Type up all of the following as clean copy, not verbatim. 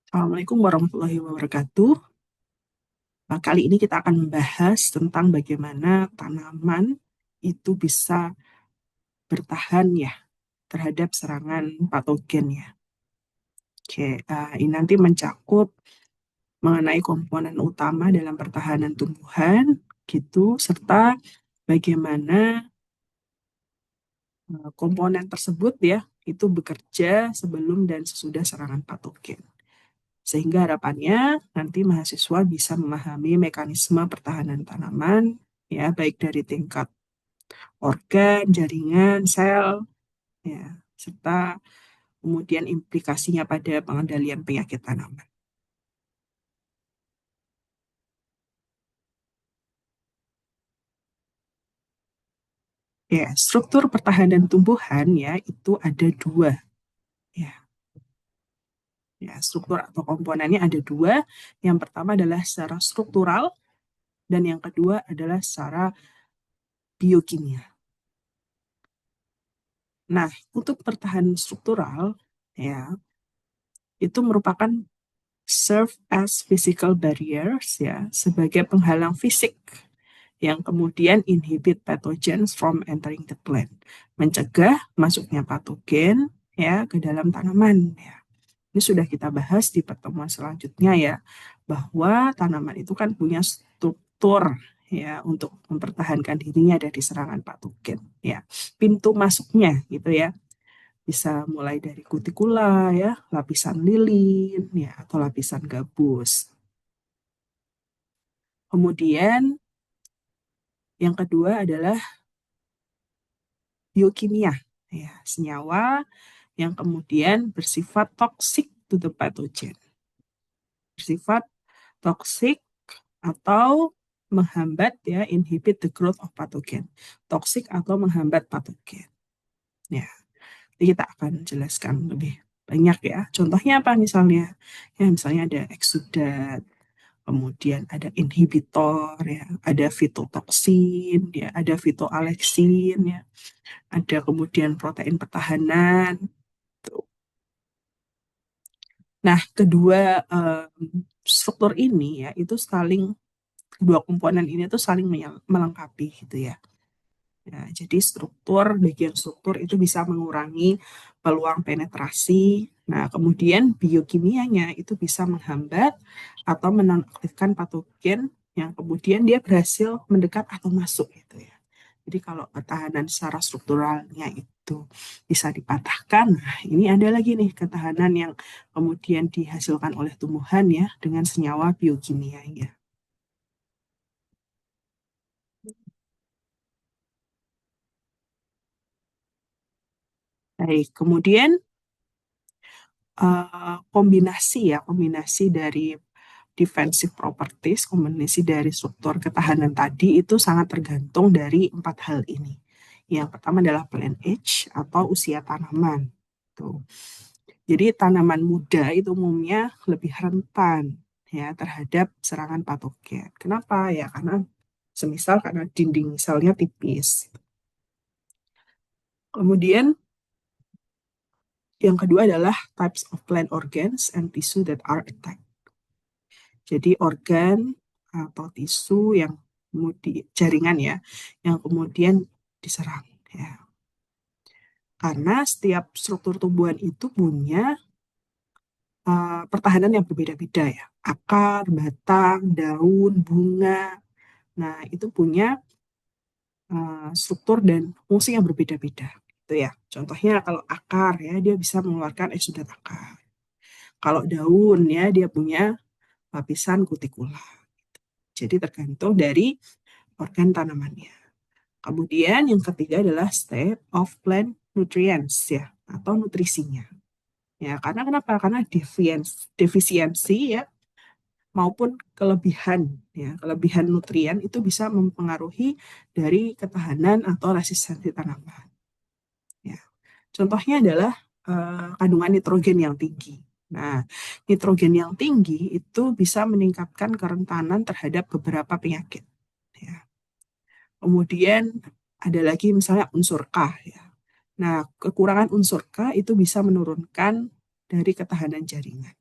Assalamualaikum warahmatullahi wabarakatuh. Kali ini kita akan membahas tentang bagaimana tanaman itu bisa bertahan ya terhadap serangan patogen ya. Oke, ini nanti mencakup mengenai komponen utama dalam pertahanan tumbuhan gitu, serta bagaimana komponen tersebut ya itu bekerja sebelum dan sesudah serangan patogen. Sehingga harapannya nanti mahasiswa bisa memahami mekanisme pertahanan tanaman, ya, baik dari tingkat organ, jaringan, sel, ya, serta kemudian implikasinya pada pengendalian penyakit tanaman. Ya, struktur pertahanan tumbuhan ya itu ada dua, ya. Ya, struktur atau komponennya ada dua. Yang pertama adalah secara struktural dan yang kedua adalah secara biokimia. Nah, untuk pertahanan struktural, ya, itu merupakan serve as physical barriers ya sebagai penghalang fisik yang kemudian inhibit pathogens from entering the plant, mencegah masuknya patogen ya ke dalam tanaman ya. Ini sudah kita bahas di pertemuan selanjutnya ya, bahwa tanaman itu kan punya struktur ya untuk mempertahankan dirinya dari serangan patogen ya. Pintu masuknya gitu ya. Bisa mulai dari kutikula ya, lapisan lilin ya atau lapisan gabus. Kemudian yang kedua adalah biokimia ya, senyawa yang kemudian bersifat toxic to the pathogen. Bersifat toxic atau menghambat ya, inhibit the growth of pathogen. Toxic atau menghambat patogen. Ya, jadi kita akan jelaskan lebih banyak ya. Contohnya apa misalnya? Ya, misalnya ada eksudat, kemudian ada inhibitor, ya, ada fitotoksin, ya, ada fitoaleksin, ya, ada kemudian protein pertahanan. Tuh. Nah, kedua struktur ini ya itu saling kedua komponen ini tuh saling melengkapi gitu ya. Ya, jadi bagian struktur itu bisa mengurangi peluang penetrasi. Nah, kemudian biokimianya itu bisa menghambat atau menonaktifkan patogen yang kemudian dia berhasil mendekat atau masuk gitu ya. Jadi kalau ketahanan secara strukturalnya itu bisa dipatahkan, nah ini ada lagi nih ketahanan yang kemudian dihasilkan oleh tumbuhan ya dengan senyawa biokimianya. Baik, kemudian kombinasi dari defensive properties, kombinasi dari struktur ketahanan tadi itu sangat tergantung dari empat hal ini. Yang pertama adalah plant age atau usia tanaman. Tuh. Jadi tanaman muda itu umumnya lebih rentan ya terhadap serangan patogen. Kenapa? Ya karena semisal karena dinding selnya tipis. Kemudian yang kedua adalah types of plant organs and tissue that are attacked. Jadi organ atau tisu yang kemudian jaringan ya, yang kemudian diserang ya. Karena setiap struktur tumbuhan itu punya pertahanan yang berbeda-beda ya. Akar, batang, daun, bunga. Nah, itu punya struktur dan fungsi yang berbeda-beda. Itu ya. Contohnya kalau akar ya, dia bisa mengeluarkan eksudat akar. Kalau daun ya, dia punya lapisan kutikula. Jadi tergantung dari organ tanamannya. Kemudian yang ketiga adalah state of plant nutrients ya atau nutrisinya. Ya, karena kenapa? Karena defisiensi ya maupun kelebihan ya, kelebihan nutrien itu bisa mempengaruhi dari ketahanan atau resistensi tanaman. Ya. Contohnya adalah kandungan nitrogen yang tinggi. Nah, nitrogen yang tinggi itu bisa meningkatkan kerentanan terhadap beberapa penyakit. Ya. Kemudian ada lagi misalnya unsur K ya. Nah, kekurangan unsur K itu bisa menurunkan dari ketahanan jaringan.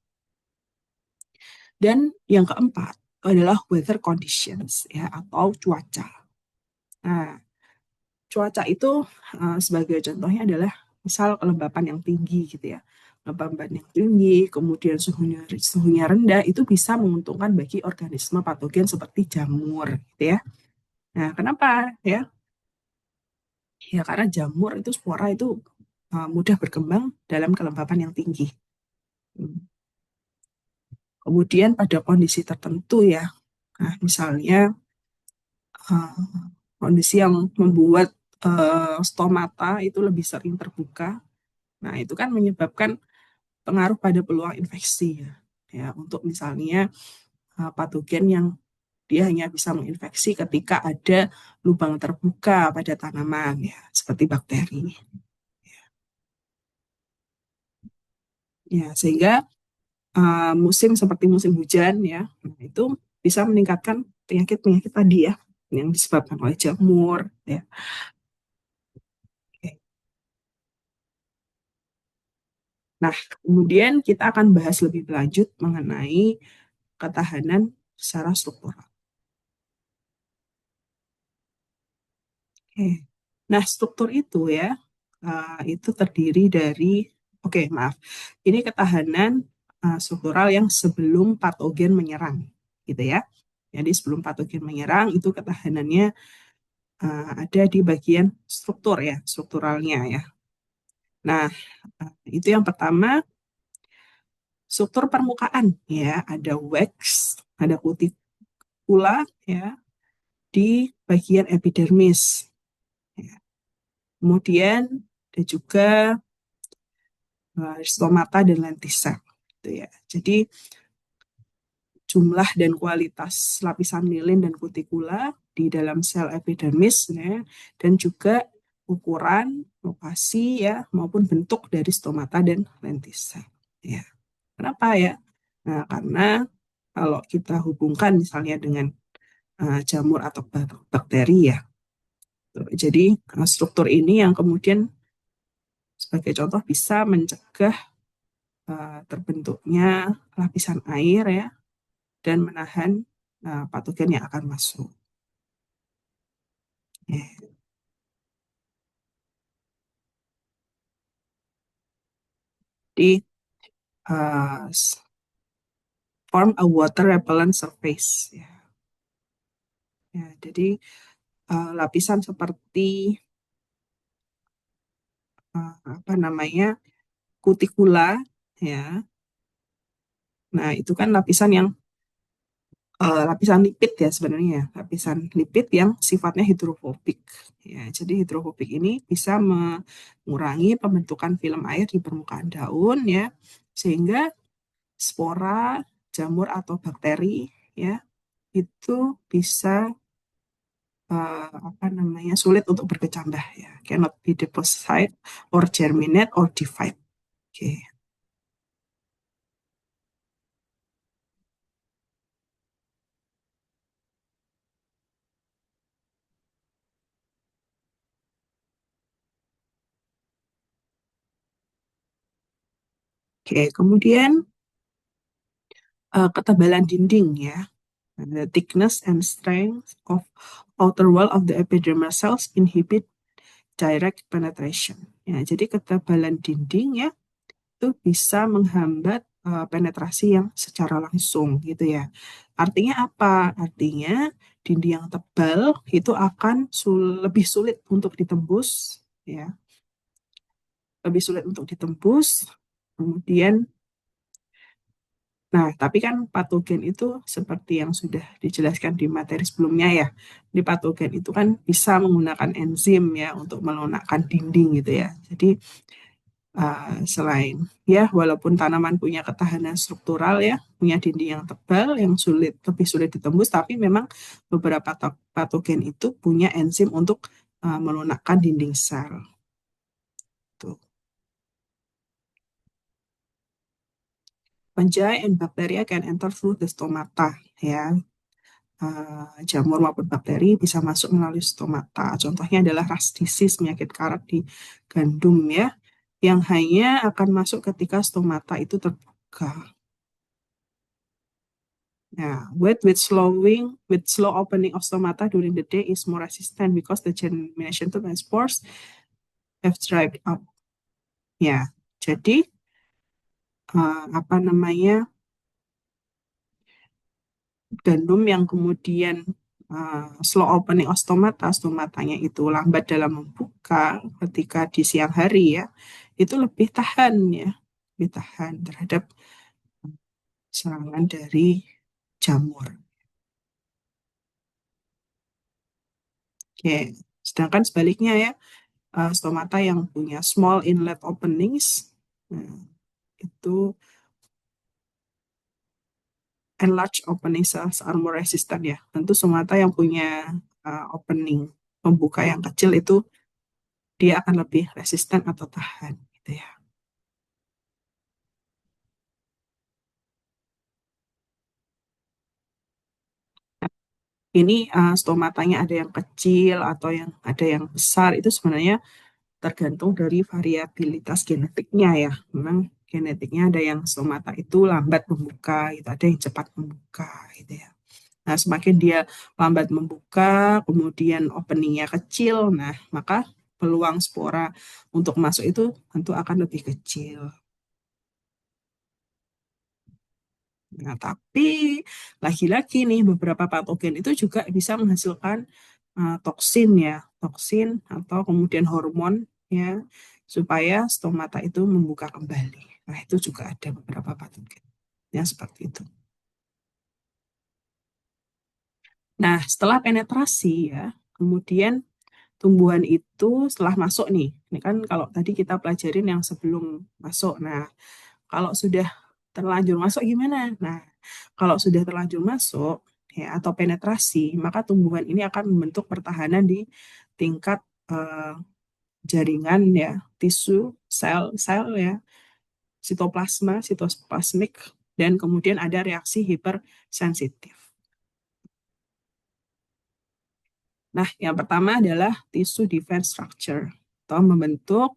Dan yang keempat adalah weather conditions ya atau cuaca. Nah, cuaca itu sebagai contohnya adalah misal kelembapan yang tinggi gitu ya. Kelembapan yang tinggi, kemudian suhunya rendah itu bisa menguntungkan bagi organisme patogen seperti jamur gitu ya. Nah, kenapa ya? Ya karena jamur itu spora itu mudah berkembang dalam kelembapan yang tinggi. Hmm. Kemudian pada kondisi tertentu ya, nah, misalnya uh, kondisi yang membuat stomata itu lebih sering terbuka. Nah, itu kan menyebabkan pengaruh pada peluang infeksi ya. Ya, untuk misalnya patogen yang dia hanya bisa menginfeksi ketika ada lubang terbuka pada tanaman ya, seperti bakteri. Ya, sehingga musim seperti musim hujan ya, nah, itu bisa meningkatkan penyakit-penyakit tadi ya yang disebabkan oleh jamur ya. Oke. Nah, kemudian kita akan bahas lebih lanjut mengenai ketahanan secara struktural. Oke. Nah, struktur itu ya, itu terdiri dari, oke, maaf, ini ketahanan struktural yang sebelum patogen menyerang, gitu ya. Jadi sebelum patogen menyerang itu ketahanannya ada di bagian struktur ya, strukturalnya ya. Nah, itu yang pertama, struktur permukaan ya, ada wax, ada kutikula ya di bagian epidermis. Ya. Kemudian ada juga stomata dan lentissa gitu ya. Jadi jumlah dan kualitas lapisan lilin dan kutikula di dalam sel epidermis ya, dan juga ukuran, lokasi ya maupun bentuk dari stomata dan lentissa. Ya. Kenapa ya? Nah, karena kalau kita hubungkan misalnya dengan jamur atau bakteri ya. Jadi struktur ini yang kemudian sebagai contoh bisa mencegah terbentuknya lapisan air ya dan menahan patogen yang akan masuk. Ya. Di uh, form a water repellent surface. Ya. Ya, jadi lapisan seperti apa namanya kutikula ya. Nah itu kan lapisan yang lapisan lipid ya sebenarnya ya. Lapisan lipid yang sifatnya hidrofobik. Ya, jadi hidrofobik ini bisa mengurangi pembentukan film air di permukaan daun ya, sehingga spora, jamur atau bakteri ya itu bisa apa namanya sulit untuk berkecambah ya, cannot be deposited or germinate or divide. Oke. Oke, kemudian ketebalan dinding ya. The thickness and strength of outer wall of the epidermal cells inhibit direct penetration. Ya, jadi ketebalan dinding ya itu bisa menghambat penetrasi yang secara langsung gitu ya. Artinya apa? Artinya dinding yang tebal itu akan lebih sulit untuk ditembus ya, lebih sulit untuk ditembus. Kemudian nah, tapi kan patogen itu seperti yang sudah dijelaskan di materi sebelumnya ya. Di patogen itu kan bisa menggunakan enzim ya untuk melunakkan dinding gitu ya. Jadi selain ya walaupun tanaman punya ketahanan struktural ya, punya dinding yang tebal yang lebih sulit ditembus, tapi memang beberapa patogen itu punya enzim untuk melunakkan dinding sel. Tuh. Fungi and bacteria can enter through the stomata ya. Jamur maupun bakteri bisa masuk melalui stomata. Contohnya adalah rust disease, penyakit karat di gandum ya, yang hanya akan masuk ketika stomata itu terbuka. Yeah, with slow opening of stomata during the day is more resistant because the germination tube and spores have dried up. Ya, jadi apa namanya gandum yang kemudian slow opening of stomata, stomatanya itu lambat dalam membuka ketika di siang hari ya, itu lebih tahan ya, lebih tahan terhadap serangan dari jamur. Oke, sedangkan sebaliknya ya, stomata yang punya small inlet openings, nah, itu enlarged opening cells are more resistant ya. Tentu stomata yang punya opening pembuka yang kecil itu dia akan lebih resisten atau tahan gitu ya. Ini stomatanya ada yang kecil atau yang ada yang besar itu sebenarnya tergantung dari variabilitas genetiknya ya. Memang genetiknya ada yang stomata itu lambat membuka, gitu. Ada yang cepat membuka gitu ya. Nah, semakin dia lambat membuka, kemudian openingnya kecil, nah maka peluang spora untuk masuk itu tentu akan lebih kecil. Nah, tapi lagi-lagi nih beberapa patogen itu juga bisa menghasilkan toksin ya, toksin atau kemudian hormon ya, supaya stomata itu membuka kembali. Nah, itu juga ada beberapa patogen yang seperti itu. Nah, setelah penetrasi ya, kemudian tumbuhan itu setelah masuk nih, ini kan kalau tadi kita pelajarin yang sebelum masuk. Nah, kalau sudah terlanjur masuk gimana? Nah, kalau sudah terlanjur masuk ya atau penetrasi, maka tumbuhan ini akan membentuk pertahanan di tingkat eh, jaringan ya, tisu, sel ya, sitoplasma, sitoplasmik, dan kemudian ada reaksi hipersensitif. Nah, yang pertama adalah tisu defense structure atau membentuk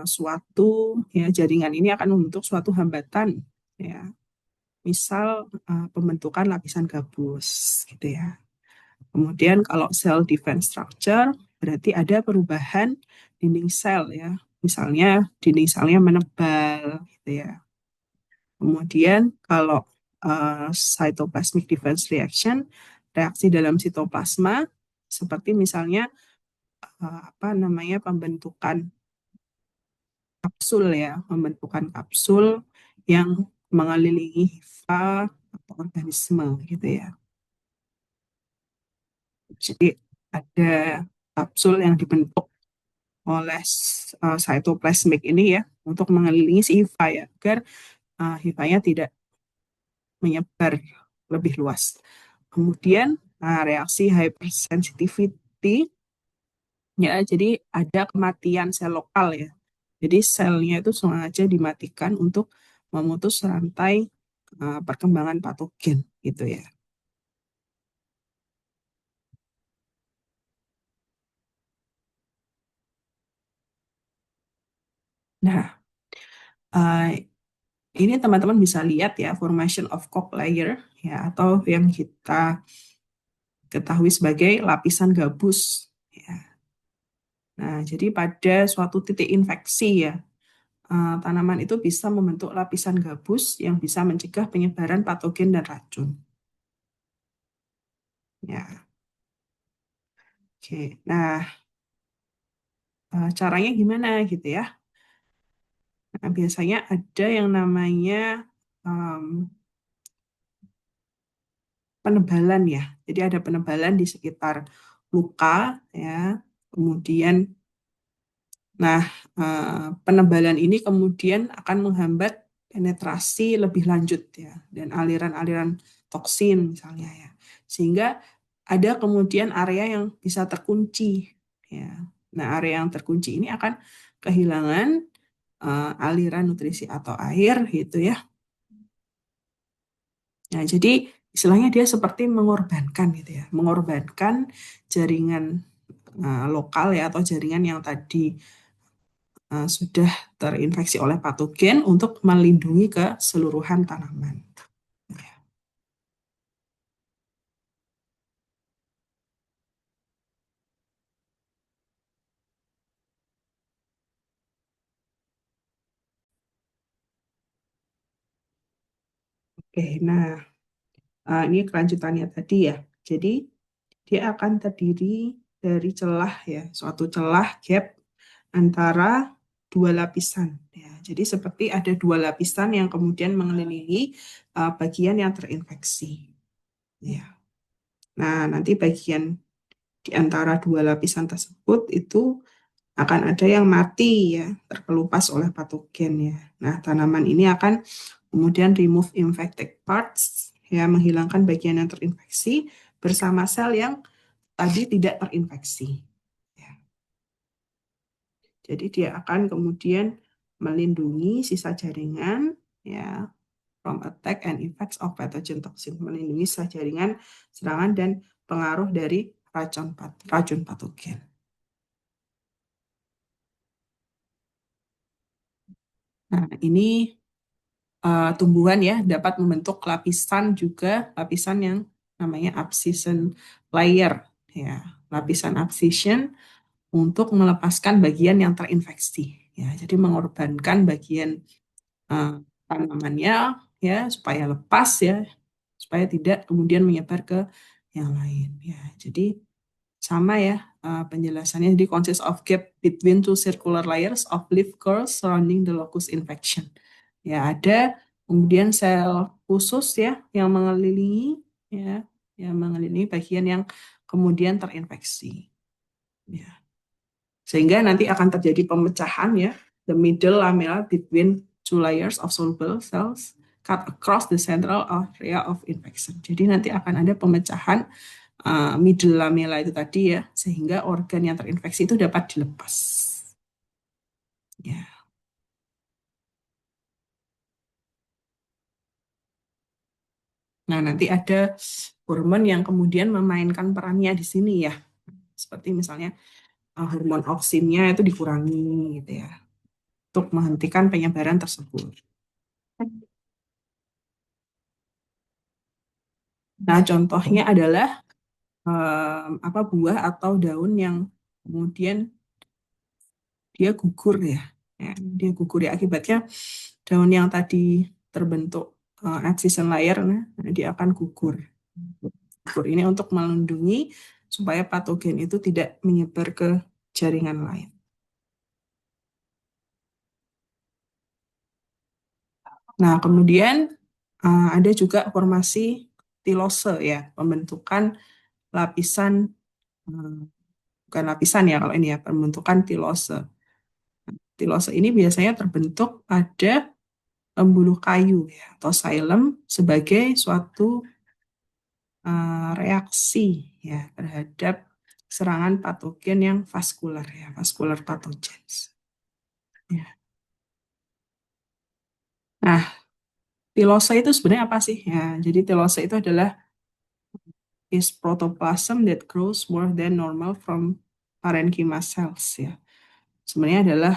suatu ya jaringan ini akan membentuk suatu hambatan ya. Misal pembentukan lapisan gabus gitu ya. Kemudian kalau cell defense structure berarti ada perubahan dinding sel ya. Misalnya dinding selnya menebal gitu ya. Kemudian kalau cytoplasmic defense reaction, reaksi dalam sitoplasma seperti misalnya apa namanya pembentukan kapsul ya, pembentukan kapsul yang mengelilingi hifa atau organisme gitu ya. Jadi ada kapsul yang dibentuk oleh cytoplasmic ini ya untuk mengelilingi si hifa ya agar hifanya tidak menyebar lebih luas. Kemudian reaksi hypersensitivity ya jadi ada kematian sel lokal ya. Jadi selnya itu sengaja dimatikan untuk memutus rantai perkembangan patogen gitu ya. Nah, uh, ini teman-teman bisa lihat ya formation of cork layer ya atau yang kita ketahui sebagai lapisan gabus ya. Nah, jadi pada suatu titik infeksi ya, tanaman itu bisa membentuk lapisan gabus yang bisa mencegah penyebaran patogen dan racun. Ya, oke. Nah, caranya gimana gitu ya? Nah, biasanya ada yang namanya em, penebalan ya. Jadi ada penebalan di sekitar luka ya. Kemudian, nah penebalan ini kemudian akan menghambat penetrasi lebih lanjut ya dan aliran-aliran toksin misalnya ya. Sehingga ada kemudian area yang bisa terkunci ya. Nah, area yang terkunci ini akan kehilangan aliran nutrisi atau air gitu ya. Nah, jadi istilahnya dia seperti mengorbankan gitu ya, mengorbankan jaringan lokal ya atau jaringan yang tadi sudah terinfeksi oleh patogen untuk melindungi keseluruhan tanaman. Oke, nah ini kelanjutannya tadi ya. Jadi dia akan terdiri dari celah ya, suatu celah gap antara dua lapisan ya. Jadi seperti ada dua lapisan yang kemudian mengelilingi bagian yang terinfeksi ya. Nah, nanti bagian di antara dua lapisan tersebut itu akan ada yang mati ya, terkelupas oleh patogen ya. Nah, tanaman ini akan kemudian remove infected parts ya, menghilangkan bagian yang terinfeksi bersama sel yang tadi tidak terinfeksi. Ya. Jadi dia akan kemudian melindungi sisa jaringan ya from attack and effects of pathogen toxin, melindungi sisa jaringan serangan dan pengaruh dari racun patogen. Nah, ini tumbuhan ya dapat membentuk lapisan juga, lapisan yang namanya abscission layer ya, lapisan abscission untuk melepaskan bagian yang terinfeksi ya, jadi mengorbankan bagian uh, tanamannya ya supaya lepas ya, supaya tidak kemudian menyebar ke yang lain ya. Jadi sama ya penjelasannya, jadi consists of gap between two circular layers of leaf curls surrounding the locus infection. Ya, ada kemudian sel khusus ya yang mengelilingi ya, yang mengelilingi bagian yang kemudian terinfeksi. Ya. Sehingga nanti akan terjadi pemecahan ya, the middle lamella between two layers of soluble cells cut across the central area of infection. Jadi nanti akan ada pemecahan middle lamella itu tadi ya, sehingga organ yang terinfeksi itu dapat dilepas. Ya. Nah, nanti ada hormon yang kemudian memainkan perannya di sini ya. Seperti misalnya hormon oksinnya itu dikurangi gitu ya, untuk menghentikan penyebaran tersebut. Nah, contohnya adalah apa buah atau daun yang kemudian dia gugur ya. Ya, dia gugur ya akibatnya daun yang tadi terbentuk abscission layer, nah, dia akan gugur. Gugur ini untuk melindungi supaya patogen itu tidak menyebar ke jaringan lain. Nah, kemudian ada juga formasi tilose ya, pembentukan lapisan, bukan lapisan ya kalau ini ya, pembentukan tilose. Tilose ini biasanya terbentuk pada pembuluh kayu ya, atau xylem sebagai suatu reaksi ya terhadap serangan patogen yang vaskular ya, vascular pathogens. Ya. Nah, tilose itu sebenarnya apa sih? Ya, jadi tilose itu adalah is protoplasm that grows more than normal from parenchyma cells ya. Sebenarnya adalah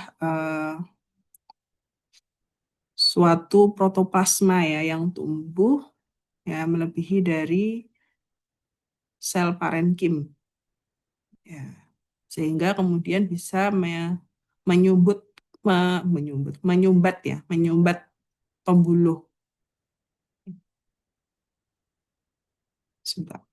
suatu protoplasma ya yang tumbuh ya melebihi dari sel parenkim ya, sehingga kemudian bisa menyumbut menyumbat ya, menyumbat pembuluh. Sebentar.